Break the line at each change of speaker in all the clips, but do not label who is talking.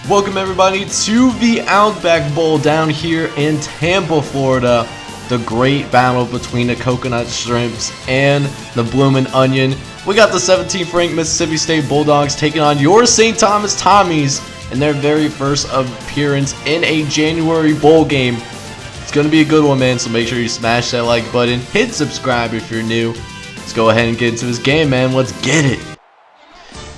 Welcome everybody to the Outback Bowl down here in Tampa, Florida. The great battle between the coconut shrimps and the bloomin' onion. We got the 17th ranked Mississippi State Bulldogs taking on your St. Thomas Tommies in their very first appearance in a January bowl game. It's going to be a good one, man, so make sure you smash that like button. Hit subscribe if you're new. Let's go ahead and get into this game, man. Let's get it.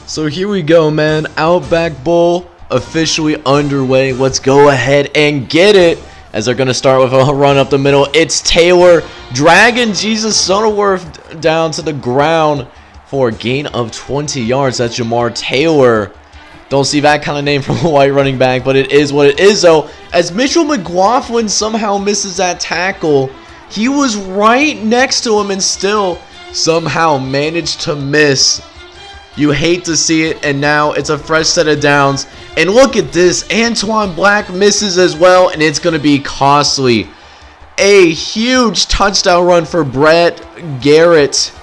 So here we go, man. Outback Bowl officially underway. Let's go ahead and get it. As they're going to start with a run up the middle. It's Taylor dragging Jesus Soderworth down to the ground for a gain of 20 yards. That's Jamar Taylor. Don't see that kind of name from a white running back, but it is what it is, though. As Mitchell McLaughlin somehow misses that tackle, he was right next to him and still somehow managed to miss. You hate to see it, and now it's a fresh set of downs. And look at this, Antoine Black misses as well, and it's going to be costly. A huge touchdown run for Brett Garrett.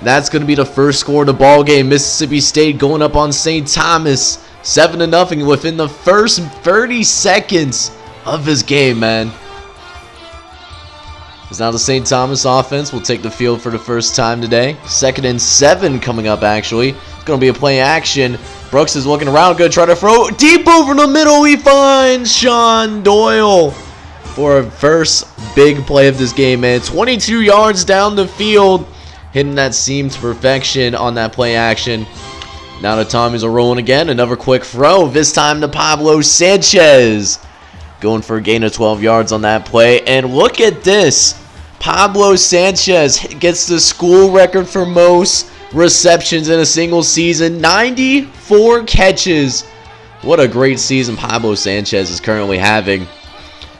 That's going to be the first score of the ball game. Mississippi State going up on St. Thomas 7-0 within the first 30 seconds of this game, man. As now the St. Thomas offense will take the field for the first time today. 2nd and 7 coming up, actually. It's going to be a play action. Brooks is looking around, going to try to throw deep over the middle. He finds Sean Doyle for a first big play of this game, man. 22 yards down the field, hitting that seam to perfection on that play action. Now the Tommies are rolling again. Another quick throw, this time to Pablo Sanchez. Going for a gain of 12 yards on that play. And look at this. Pablo Sanchez gets the school record for most receptions in a single season. 94 catches. What a great season Pablo Sanchez is currently having.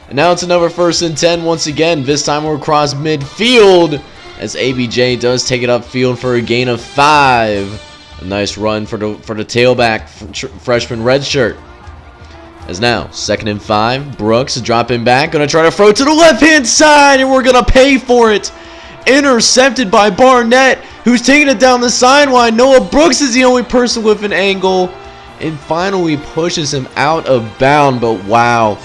And now it's another 1st and 10 once again. This time we're across midfield as ABJ does take it upfield for a gain of 5. A nice run for the tailback freshman redshirt. As now, 2nd and 5. Brooks dropping back. Going to try to throw to the left-hand side, and we're going to pay for it. Intercepted by Barnett, who's taking it down the sideline. Noah Brooks is the only person with an angle, and finally pushes him out of bounds. But wow,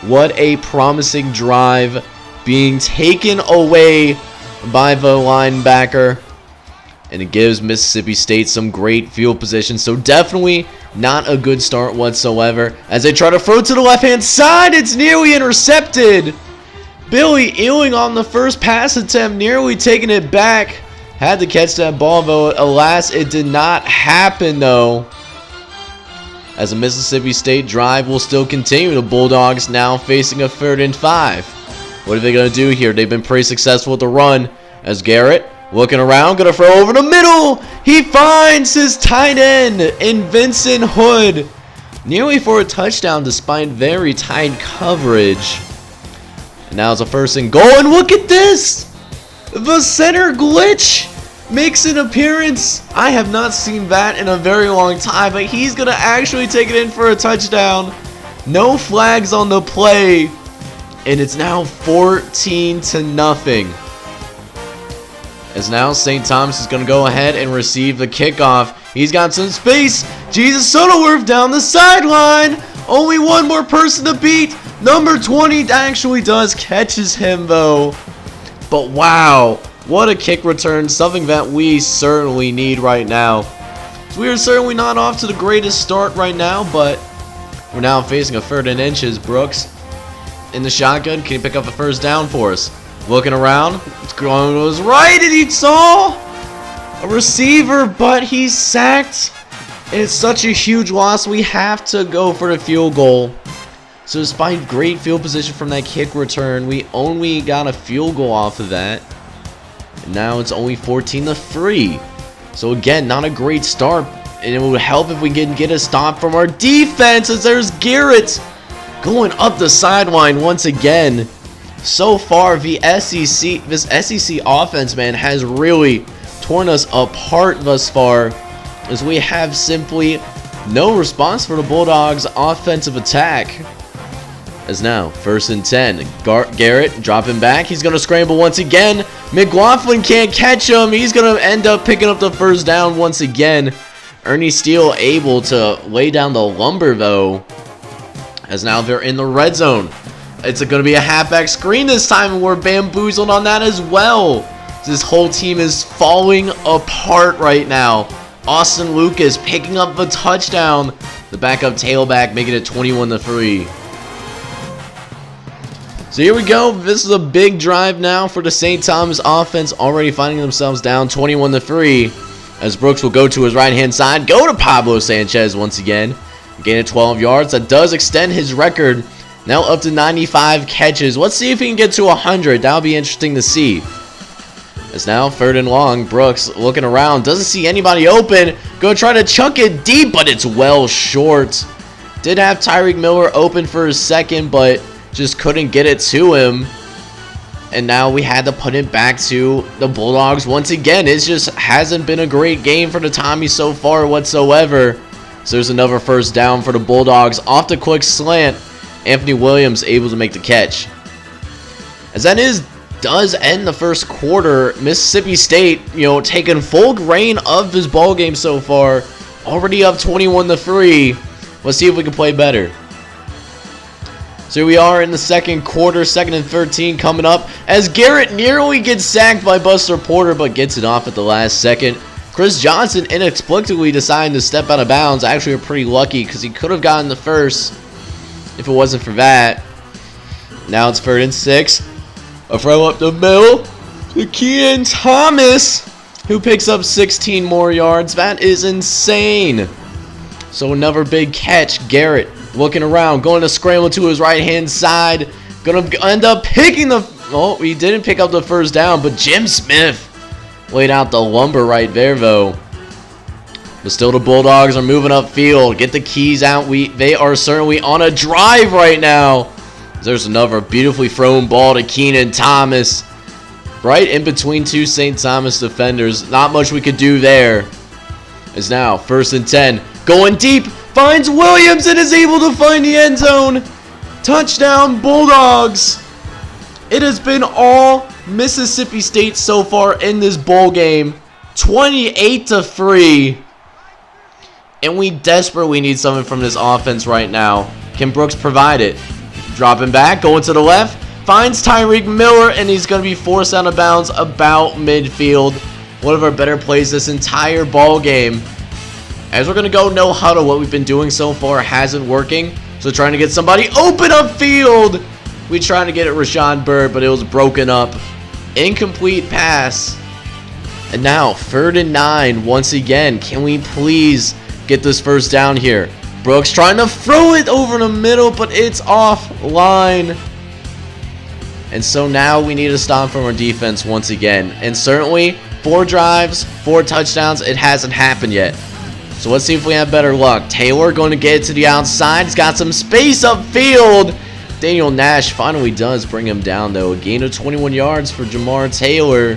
what a promising drive being taken away by the linebacker. And it gives Mississippi State some great field position. So definitely not a good start whatsoever. As they try to throw to the left-hand side, it's nearly intercepted. Billy Ewing on the first pass attempt, nearly taking it back. Had to catch that ball, though. Alas, it did not happen, though. As the Mississippi State drive will still continue. The Bulldogs now facing a 3rd and 5. What are they going to do here? They've been pretty successful with the run. As Garrett looking around, going to throw over the middle. He finds his tight end in Vincent Hood. Nearly for a touchdown despite very tight coverage. And now it's a 1st and goal. And look at this. The center glitch makes an appearance. I have not seen that in a very long time. But he's going to actually take it in for a touchdown. No flags on the play. And it's now 14-0. As now St. Thomas is going to go ahead and receive the kickoff. He's got some space. Jesus Soderworth down the sideline. Only one more person to beat. Number 20 actually does catches him, though. But wow, what a kick return. Something that we certainly need right now. So we are certainly not off to the greatest start right now, but we're now facing a 3rd and inches. Brooks in the shotgun. Can he pick up a first down for us? Looking around, it's going to his right, and he saw a receiver, but he's sacked. And it's such a huge loss. We have to go for the field goal. So despite great field position from that kick return, we only got a field goal off of that. And now it's only 14-3. So again, not a great start. And it would help if we can get a stop from our defense, as there's Garrett going up the sideline once again. So far, this SEC offense, man, has really torn us apart thus far, as we have simply no response for the Bulldogs' offensive attack. As now, 1st and 10. Garrett dropping back. He's going to scramble once again. McLaughlin can't catch him. He's going to end up picking up the first down once again. Ernie Steele able to lay down the lumber, though. As now they're in the red zone. It's going to be a halfback screen this time, and we're bamboozled on that as well. This whole team is falling apart right now. Austin Lucas picking up the touchdown. The backup tailback making it 21-3. So here we go. This is a big drive now for the St. Thomas offense, already finding themselves down 21-3. As Brooks will go to his right-hand side, go to Pablo Sanchez once again. Gain of 12 yards. That does extend his record. Now up to 95 catches. Let's see if he can get to 100. That'll be interesting to see. It's now 3rd and long. Brooks looking around. Doesn't see anybody open. Gonna try to chuck it deep, but it's well short. Did have Tyreek Miller open for a second, but just couldn't get it to him. And now we had to put it back to the Bulldogs once again. It just hasn't been a great game for the Tommies so far whatsoever. So there's another first down for the Bulldogs. Off the quick slant. Anthony Williams able to make the catch. As that does end the first quarter. Mississippi State, taking full reign of this ball game so far. Already up 21-3. Let's see if we can play better. So here we are in the second quarter, 2nd and 13 coming up. As Garrett nearly gets sacked by Buster Porter, but gets it off at the last second. Chris Johnson inexplicably deciding to step out of bounds. Actually, we're pretty lucky because he could have gotten the first if it wasn't for that. Now it's 3rd and 6. A throw up the middle to St. Thomas, who picks up 16 more yards. That is insane. So another big catch. Garrett looking around, going to scramble to his right-hand side. Gonna end up picking the... Oh, he didn't pick up the first down, but Jim Smith laid out the lumber right there, though. But still the Bulldogs are moving upfield. Get the keys out. They are certainly on a drive right now. There's another beautifully thrown ball to St. Thomas. Right in between two St. Thomas defenders. Not much we could do there. It's now 1st and 10. Going deep. Finds Williams and is able to find the end zone. Touchdown Bulldogs. It has been all Mississippi State so far in this bowl game. 28-3. And we desperately need something from this offense right now. Can Brooks provide it? Dropping back, going to the left. Finds Tyreek Miller, and he's going to be forced out of bounds about midfield. One of our better plays this entire ball game. As we're going to go no huddle, what we've been doing so far hasn't working. So trying to get somebody open upfield. We tried to get it Rashawn Bird, but it was broken up. Incomplete pass. And now 3rd and 9 once again. Can we please get this first down here? Brooks trying to throw it over the middle, but it's offline. And so now we need a stop from our defense once again. And certainly 4 drives, 4 touchdowns. It hasn't happened yet. So let's see if we have better luck. Taylor going to get it to the outside. He's got some space upfield. Daniel Nash finally does bring him down, though. A gain of 21 yards for Jamar Taylor.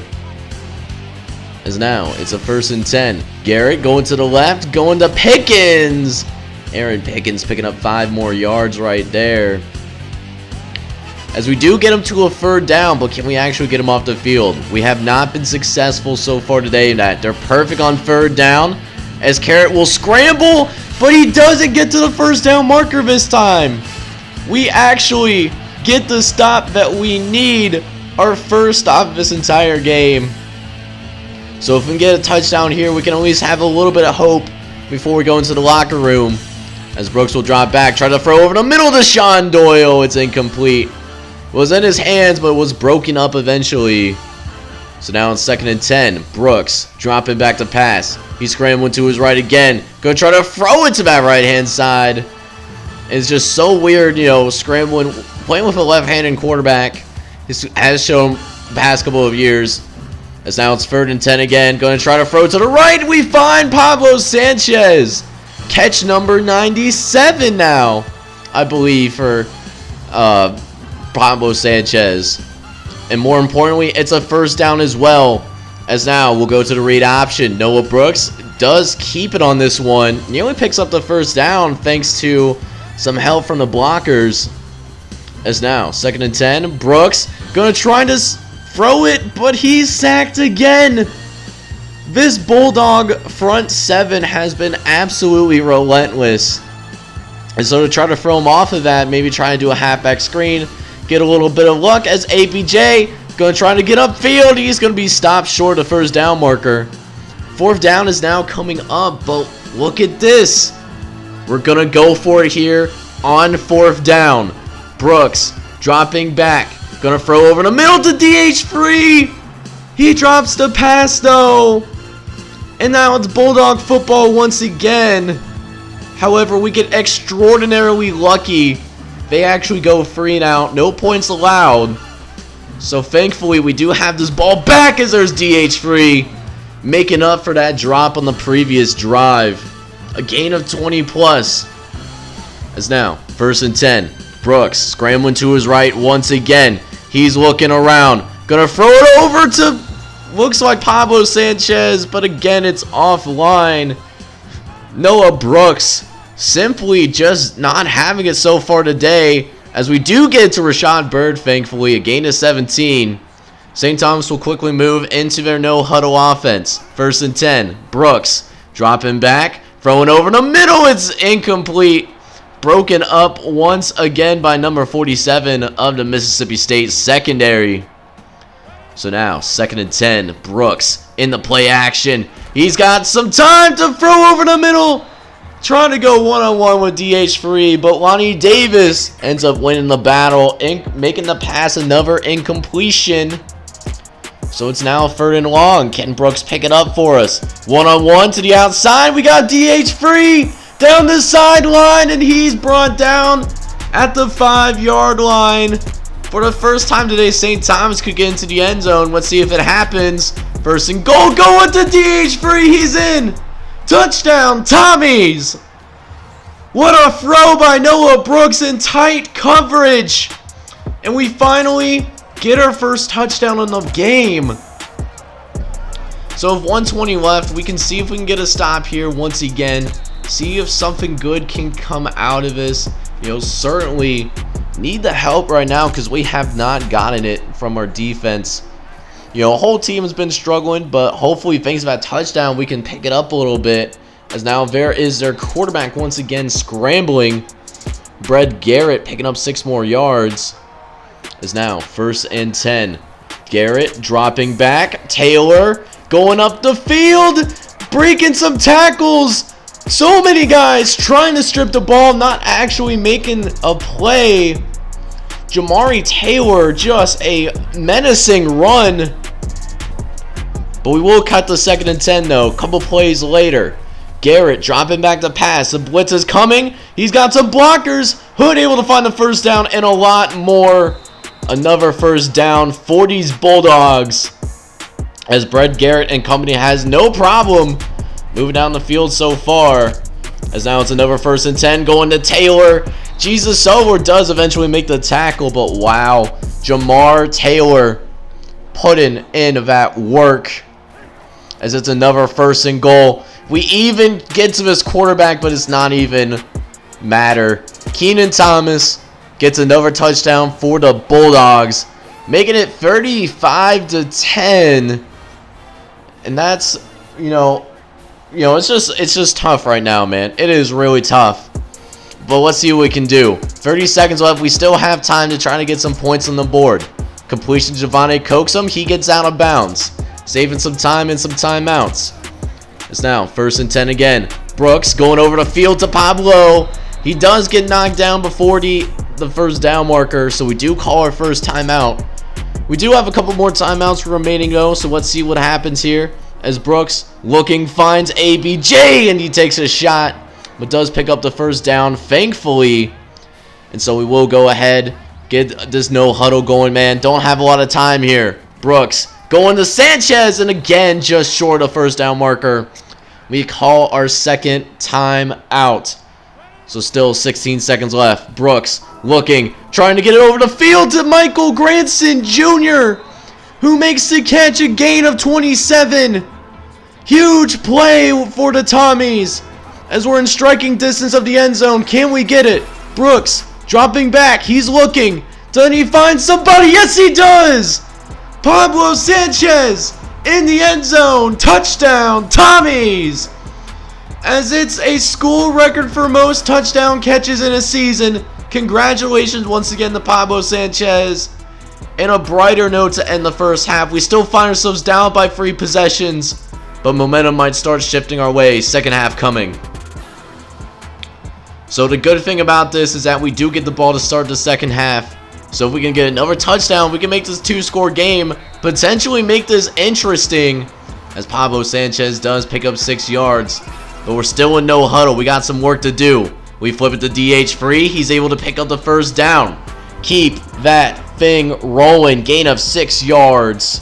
As now it's a 1st and 10. Garrett going to the left, going to Pickens. Aaron Pickens picking up 5 more yards right there. As we do get him to a 3rd down, but can we actually get him off the field? We have not been successful so far today in that. They're perfect on 3rd down. As Garrett will scramble, but he doesn't get to the first down marker this time. We actually get the stop that we need. Our first stop of this entire game. So if we can get a touchdown here, we can at least have a little bit of hope before we go into the locker room. As Brooks will drop back, try to throw over the middle to Sean Doyle. It's incomplete. It was in his hands, but it was broken up eventually. So now it's 2nd and 10. Brooks dropping back to pass. He's scrambling to his right again. Gonna try to throw it to that right-hand side. It's just so weird, scrambling, playing with a left-handed quarterback. This has shown the past couple of years. As now it's 3rd and 10 again. Going to try to throw to the right. We find Pablo Sanchez. Catch number 97 now, I believe, for Pablo Sanchez. And more importantly, it's a 1st down as well. As now we'll go to the read option. Noah Brooks does keep it on this one. He only picks up the 1st down thanks to some help from the blockers. As now 2nd and 10. Brooks going to try to throw it, but he's sacked again. This Bulldog front 7 has been absolutely relentless. And so to try to throw him off of that, maybe try to do a halfback screen, get a little bit of luck as APJ going to try to get upfield. He's going to be stopped short of first down marker. Fourth down is now coming up, but look at this. We're going to go for it here on fourth down. Brooks dropping back. Going to throw over the middle to DH3. He drops the pass though. And now it's Bulldog football once again. However, we get extraordinarily lucky. They actually go 3 and out. No points allowed. So thankfully, we do have this ball back as there's DH3. Making up for that drop on the previous drive. A gain of 20 plus. As now, 1st and 10. Brooks scrambling to his right once again. He's looking around. Gonna throw it over to, looks like Pablo Sanchez, but again, it's offline. Noah Brooks simply just not having it so far today, as we do get to Rashad Bird, thankfully, a gain of 17. St. Thomas will quickly move into their no-huddle offense. 1st and 10. Brooks dropping back, throwing over the middle. It's incomplete. Broken up once again by number 47 of the Mississippi State secondary. So now, 2nd and 10. Brooks in the play action. He's got some time to throw over the middle. Trying to go one-on-one with DH3, but Lonnie Davis ends up winning the battle, making the pass another incompletion. So it's now 3rd and long. Can Brooks pick it up for us? One-on-one to the outside. We got DH3 down the sideline, and he's brought down at the 5-yard line. For the first time today, St. Thomas could get into the end zone. Let's see if it happens. 1st and goal. Go with the DH3. He's in. Touchdown, Tommies! What a throw by Noah Brooks in tight coverage. And we finally get our first touchdown in the game. So with 120 left, we can see if we can get a stop here once again. See if something good can come out of this. You know, certainly need the help right now because we have not gotten it from our defense. You know, the whole team has been struggling, but hopefully thanks to that touchdown, we can pick it up a little bit. As now there is their quarterback once again scrambling. Brett Garrett picking up 6 more yards. Is now 1st and 10. Garrett dropping back. Taylor going up the field. Breaking some tackles. So many guys trying to strip the ball, not actually making a play. Jamari Taylor, just a menacing run. But we will cut the 2nd and 10 though. A couple plays later. Garrett dropping back the pass. The blitz is coming. He's got some blockers. Hood able to find the first down and a lot more. Another first down. 40s Bulldogs. As Brett Garrett and company has no problem moving down the field so far. As now it's another 1st and 10 going to Taylor. Jesus Silver does eventually make the tackle, but wow. Jamar Taylor putting in that work. As it's another 1st and goal. We even get to this quarterback, but it's not even matter. Keenan Thomas gets another touchdown for the Bulldogs, making it 35-10. And that's, you know, it's just tough right now, man. It is really tough. But let's see what we can do. 30 seconds left. We still have time to try to get some points on the board. Completion, Javante Coaxum. He gets out of bounds. Saving some time and some timeouts. It's now 1st and 10 again. Brooks going over the field to Pablo. He does get knocked down before the first down marker, so we do call our first timeout. We do have a couple more timeouts remaining though, so let's see what happens here. As Brooks looking, finds ABJ, and he takes a shot, but does pick up the first down, thankfully. And so we will go ahead, get this no huddle going, man. Don't have a lot of time here. Brooks going to Sanchez, and again, just short of first down marker. We call our second time out. So still 16 seconds left. Brooks looking, trying to get it over the field to Michael Granson Jr., who makes the catch, a gain of 27. Huge play for the Tommies. As we're in striking distance of the end zone, can we get it? Brooks dropping back, he's looking. Doesn't he find somebody? Yes, he does! Pablo Sanchez in the end zone. Touchdown, Tommies! as it's a school record for most touchdown catches in a season. Congratulations once again to Pablo Sanchez. And a brighter note to end the first half. We still find ourselves down by 3 possessions, but momentum might start shifting our way. Second half coming. So the good thing about this is that we do get the ball to start the second half. So if we can get another touchdown, we can make this 2-score game. Potentially make this interesting, as Pablo Sanchez does pick up 6 yards. But we're still in no huddle. We got some work to do. We flip it to DH free. He's able to pick up the first down. Keep that thing rolling. Gain of 6 yards.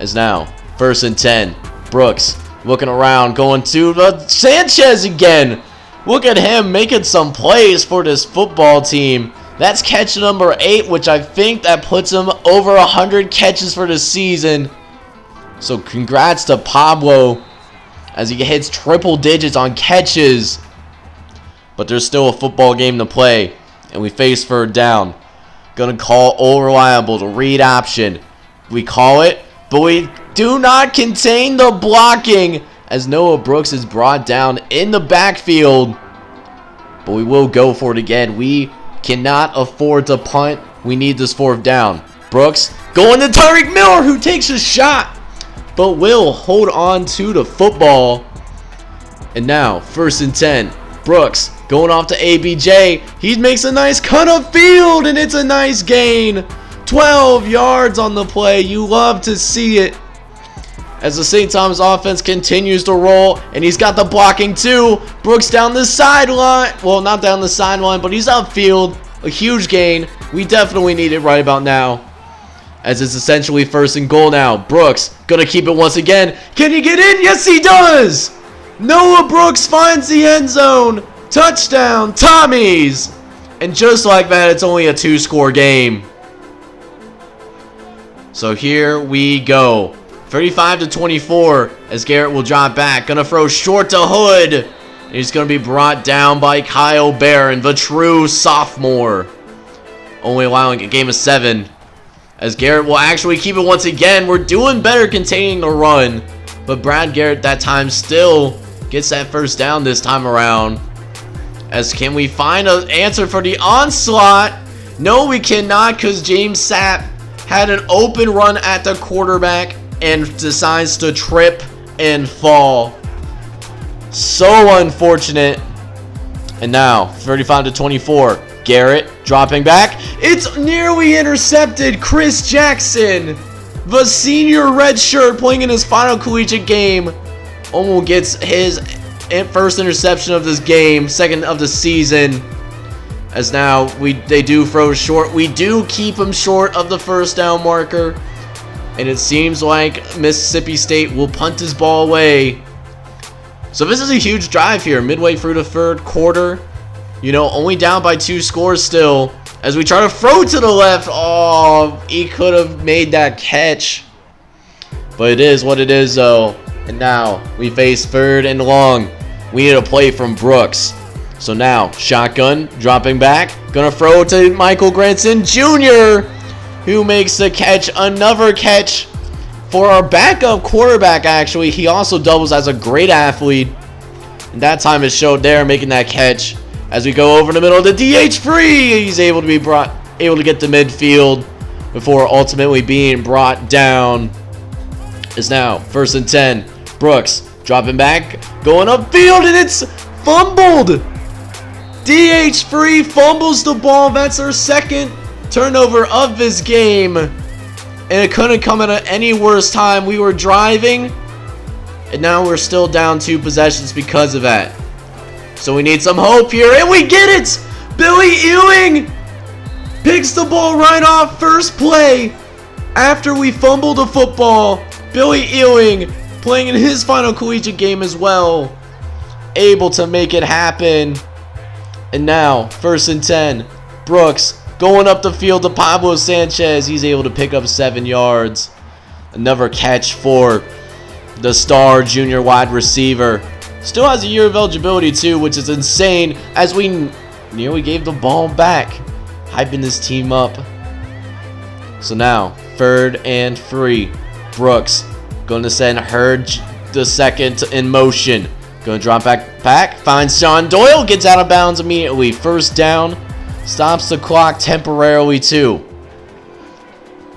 As now, 1st and 10. Brooks looking around, going to the Sanchez again. Look at him making some plays for this football team. That's catch number 8, which I think that puts him over 100 catches for the season. So congrats to Pablo as he hits triple digits on catches. But there's still a football game to play, and we face 3rd down. Gonna call all reliable, the read option. We call it, but we do not contain the blocking as Noah Brooks is brought down in the backfield. But we will go for it again. We cannot afford to punt. We need this 4th down. Brooks going to Tyreek Miller, who takes a shot, but will hold on to the football. And now, 1st and 10. Brooks going off to ABJ. He makes a nice cut of field, and it's a nice gain. 12 yards on the play. You love to see it. As the St. Thomas offense continues to roll, and he's got the blocking too. Brooks down the sideline. Well, not down the sideline, but he's upfield. A huge gain. We definitely need it right about now, as it's essentially 1st and goal now. Brooks gonna keep it once again. Can he get in? Yes, he does. Noah Brooks finds the end zone. Touchdown, Tommies. And just like that, it's only a 2-score game. So here we go. 35-24 as Garrett will drop back. Gonna throw short to Hood. And he's gonna be brought down by Kyle Barron, the true sophomore. Only allowing a game of 7. As Garrett will actually keep it once again. We're doing better containing the run. But Brad Garrett that time still gets that 1st down this time around. As can we find an answer for the onslaught? No, we cannot, because James Sapp had an open run at the quarterback and decides to trip and fall. So unfortunate. And now, 35-24. Garrett dropping back. It's nearly intercepted. Chris Jackson, the senior redshirt playing in his final collegiate game, almost gets his 1st interception of this game, 2nd of the season. As now they do throw short. We do keep him short of the 1st down marker. And it seems like Mississippi State will punt his ball away. So this is a huge drive here, midway through the 3rd quarter. You know, only down by 2 scores still. As we try to throw to the left. Oh, he could have made that catch. But it is what it is, though. And now we face 3rd and long. We need a play from Brooks. So now, shotgun, dropping back. Gonna throw to Michael Granson Jr., who makes the catch. Another catch for our backup quarterback, actually. He also doubles as a great athlete. And that time it showed there, making that catch. As we go over the middle of the DH free, he's able to get to midfield before ultimately being brought down. Is now 1st and 10. Brooks dropping back, going upfield, and it's fumbled. DH free fumbles the ball. That's our 2nd turnover of this game. And it couldn't come at any worse time. We were driving, and now we're still down 2 possessions because of that. So we need some hope here, and we get it! Billy Ewing picks the ball right off 1st play after we fumbled the football. Billy Ewing, playing in his final collegiate game as well, able to make it happen. And now, 1st and 10. Brooks going up the field to Pablo Sanchez. He's able to pick up 7 yards. Another catch for the star junior wide receiver. Still has a year of eligibility too, which is insane, as we nearly gave the ball back. Hyping this team up. So now, 3rd and 3. Brooks going to send Hurd the 2nd in motion. Gonna drop back. Finds Sean Doyle. Gets out of bounds immediately. First down. Stops the clock temporarily too.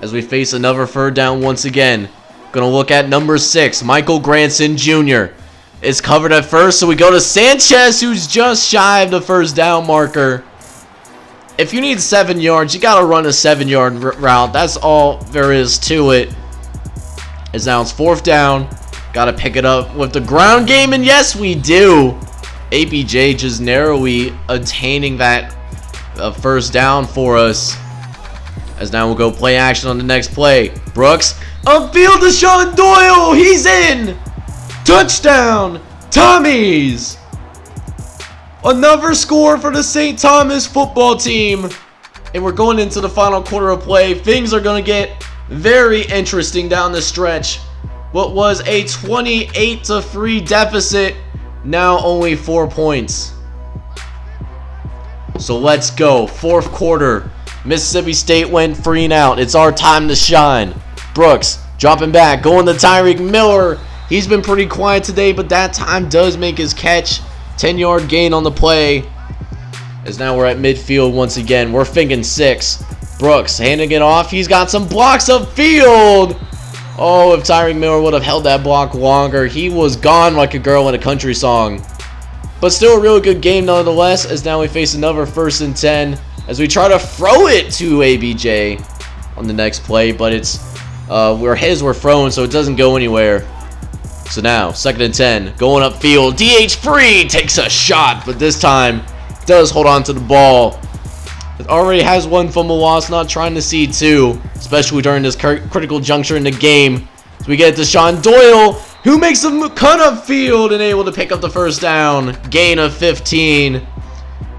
As we face another third down once again. Gonna look at number 6. Michael Granson Jr. is covered at first. So we go to Sanchez, who's just shy of the first down marker. If you need 7 yards, you gotta run a 7-yard route. That's all there is to it. As now it's 4th down. Gotta pick it up with the ground game, and yes, we do. ABJ just narrowly attaining that first down for us. As now we'll go play action on the next play. Brooks, upfield to Sean Doyle. He's in. Touchdown, Tommies. Another score for the St. Thomas football team. And we're going into the final quarter of play. Things are going to get very interesting down the stretch. What was a 28-3 deficit, now only 4 points. So let's go. 4th quarter. Mississippi State went 3 and out. It's our time to shine. Brooks dropping back, going to Tyreek Miller. He's been pretty quiet today, but that time does make his catch. 10-yard gain on the play. As now we're at midfield once again. We're thinking 6. Brooks handing it off. He's got some blocks upfield. Oh, if Tyreek Miller would have held that block longer, he was gone like a girl in a country song. But still a really good game nonetheless, as now we face another 1st and 10 as we try to throw it to ABJ on the next play, but it's we're thrown, so it doesn't go anywhere. So now 2nd and 10, going upfield. DH3 takes a shot, but this time does hold on to the ball. It already has 1 fumble loss, not trying to see 2, especially during this critical juncture in the game. So we get to Sean Doyle, who makes a cut upfield and able to pick up the first down. Gain of 15.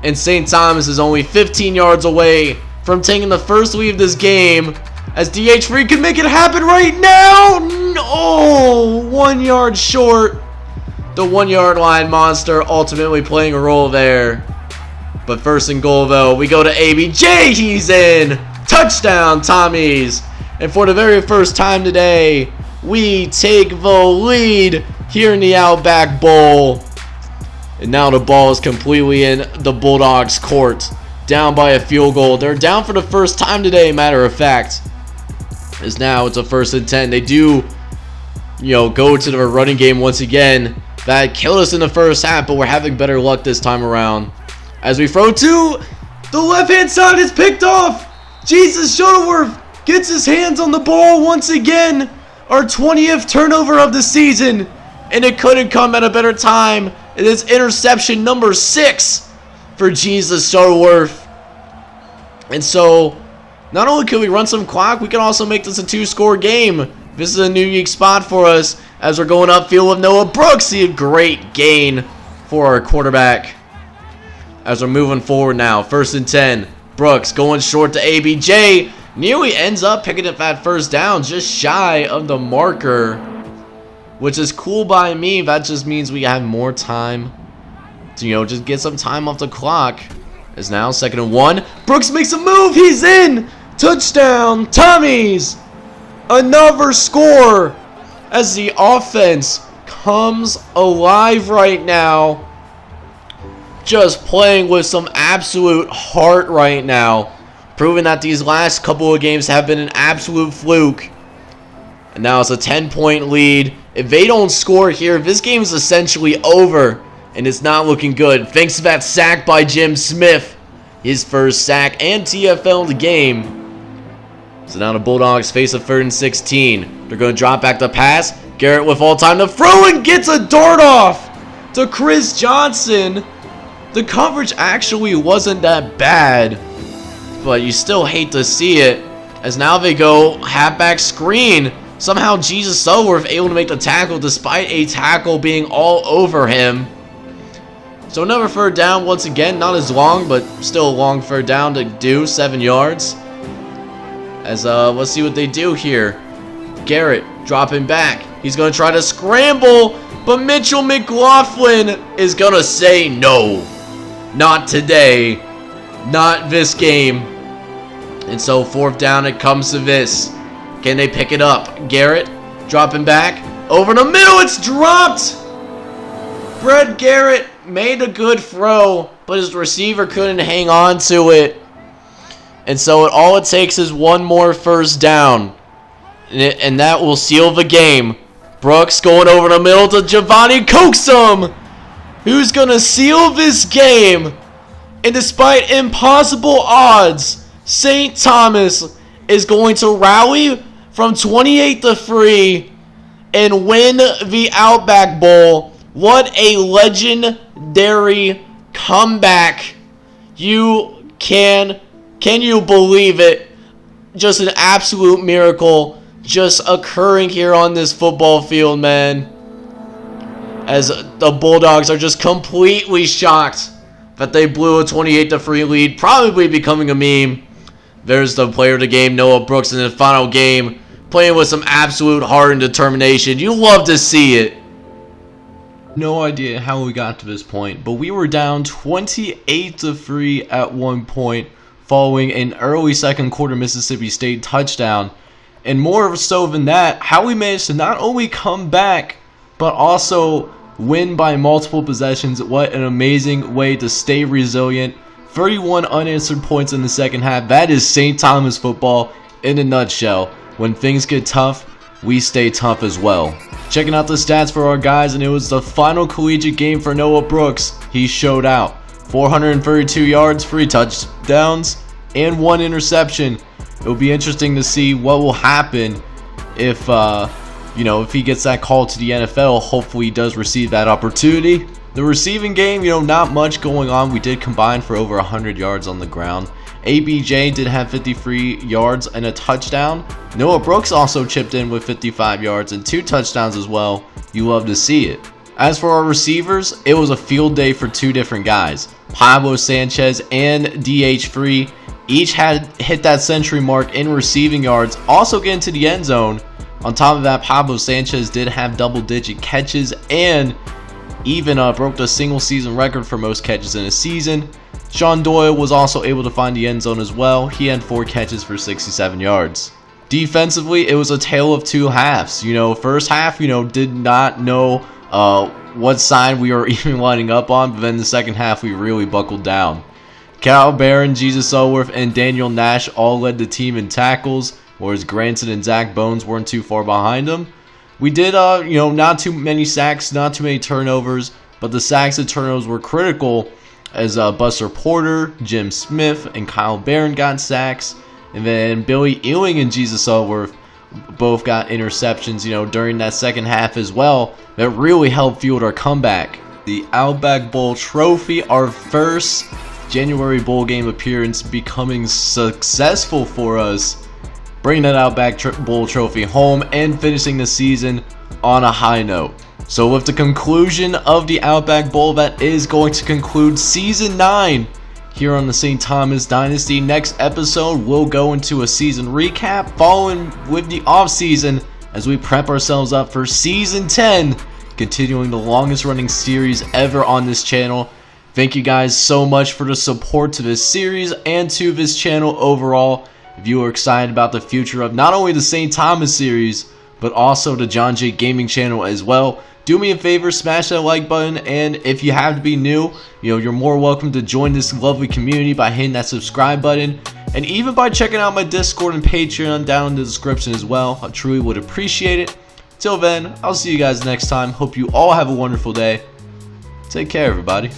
And St. Thomas is only 15 yards away from taking the first lead of this game, as DH3 can make it happen right now. No, 1 yard short. The 1-yard line monster ultimately playing a role there. But 1st and goal though, we go to ABJ. He's in. Touchdown, Tommies. And for the very first time today, we take the lead here in the Outback Bowl. And now the ball is completely in the Bulldogs' court. Down by a field goal. They're down for the first time today, matter of fact. As now it's a 1st and 10. They do, go to the running game once again. That killed us in the first half, but we're having better luck this time around. As we throw to the left-hand side, is picked off. Jesus Shuttleworth gets his hands on the ball once again. Our 20th turnover of the season. And it couldn't come at a better time. It is interception number 6 for Jesus Shuttleworth. And so, not only can we run some clock, we can also make this a 2-score game. This is a new unique spot for us as we're going upfield with Noah Brooks. See a great gain for our quarterback. As we're moving forward now, 1st and 10. Brooks going short to ABJ. Nearly ends up picking up that first down, just shy of the marker. Which is cool by me. That just means we have more time to, just get some time off the clock. As now 2nd and 1. Brooks makes a move. He's in. Touchdown, Tommies. Another score as the offense comes alive right now. Just playing with some absolute heart right now. Proving that these last couple of games have been an absolute fluke. And now it's a 10-point lead. If they don't score here, this game is essentially over. And it's not looking good. Thanks to that sack by Jim Smith. His first sack and TFL in the game. So now the Bulldogs face a 3rd and 16. They're going to drop back the pass. Garrett with all time to throw and gets a dart off to Chris Johnson. The coverage actually wasn't that bad. But you still hate to see it. As now they go halfback screen. Somehow Jesus Shuttleworth able to make the tackle despite a tackle being all over him. So another 3rd down once again. Not as long, but still a long 3rd down to do. 7 yards. As let's see what they do here. Garrett dropping back. He's going to try to scramble. But Mitchell McLaughlin is going to say no. Not today. Not this game. And so 4th down it comes to this. Can they pick it up? Garrett dropping back. Over the middle. It's dropped. Brett Garrett made a good throw, but his receiver couldn't hang on to it. And so all it takes is one more first down. And that will seal the game. Brooks going over the middle to Giovanni Coxum, who's going to seal this game. And despite impossible odds, St. Thomas is going to rally from 28-3 and win the Outback Bowl. What a legendary comeback. Can you believe it? Just an absolute miracle just occurring here on this football field, man. As the Bulldogs are just completely shocked that they blew a 28-3 lead, probably becoming a meme. There's the player of the game, Noah Brooks, in the final game, playing with some absolute heart and determination. You love to see it. No idea how we got to this point, but we were down 28-3 at one point, following an early second quarter Mississippi State touchdown. And more so than that, how we managed to not only come back, but also win by multiple possessions. What an amazing way to stay resilient. 31 unanswered points in the second half. That is St. Thomas football in a nutshell. When things get tough, we stay tough as well. Checking out the stats for our guys, and it was the final collegiate game for Noah Brooks. He showed out. 432 yards, 3 touchdowns, and 1 interception. It will be interesting to see what will happen if, if he gets that call to the NFL. Hopefully he does receive that opportunity. The receiving game, not much going on. We did combine for over 100 yards on the ground. ABJ did have 53 yards and a touchdown. Noah Brooks also chipped in with 55 yards and 2 touchdowns as well. You love to see it. As for our receivers, it was a field day for 2 different guys. Pablo Sanchez and DH Free each had hit that century mark in receiving yards, also get into the end zone. On top of that, Pablo Sanchez did have double-digit catches and even broke the single season record for most catches in a season. Sean Doyle was also able to find the end zone as well. He had 4 catches for 67 yards. Defensively, it was a tale of 2 halves. First half, did not know what side we were even lining up on, but then the second half, we really buckled down. Cal Barron, Jesus Ellsworth, and Daniel Nash all led the team in tackles, whereas Granson and Zach Bones weren't too far behind them. We did, not too many sacks, not too many turnovers, but the sacks and turnovers were critical as Buster Porter, Jim Smith, and Kyle Barron got sacks. And then Billy Ewing and Jesus Ellsworth both got interceptions, during that second half as well. That really helped fuel our comeback. The Outback Bowl trophy, our first January bowl game appearance, becoming successful for us, bringing that Outback Bowl trophy home and finishing the season on a high note. So with the conclusion of the Outback Bowl, that is going to conclude Season 9 here on the St. Thomas Dynasty. Next episode, we'll go into a season recap, following with the offseason as we prep ourselves up for Season 10, continuing the longest running series ever on this channel. Thank you guys so much for the support to this series and to this channel overall. If you are excited about the future of not only the St. Thomas series, but also the John J Gaming channel as well, do me a favor, smash that like button, and if you have to be new, you're more welcome to join this lovely community by hitting that subscribe button, and even by checking out my Discord and Patreon down in the description as well. I truly would appreciate it. Till then, I'll see you guys next time. Hope you all have a wonderful day. Take care, everybody.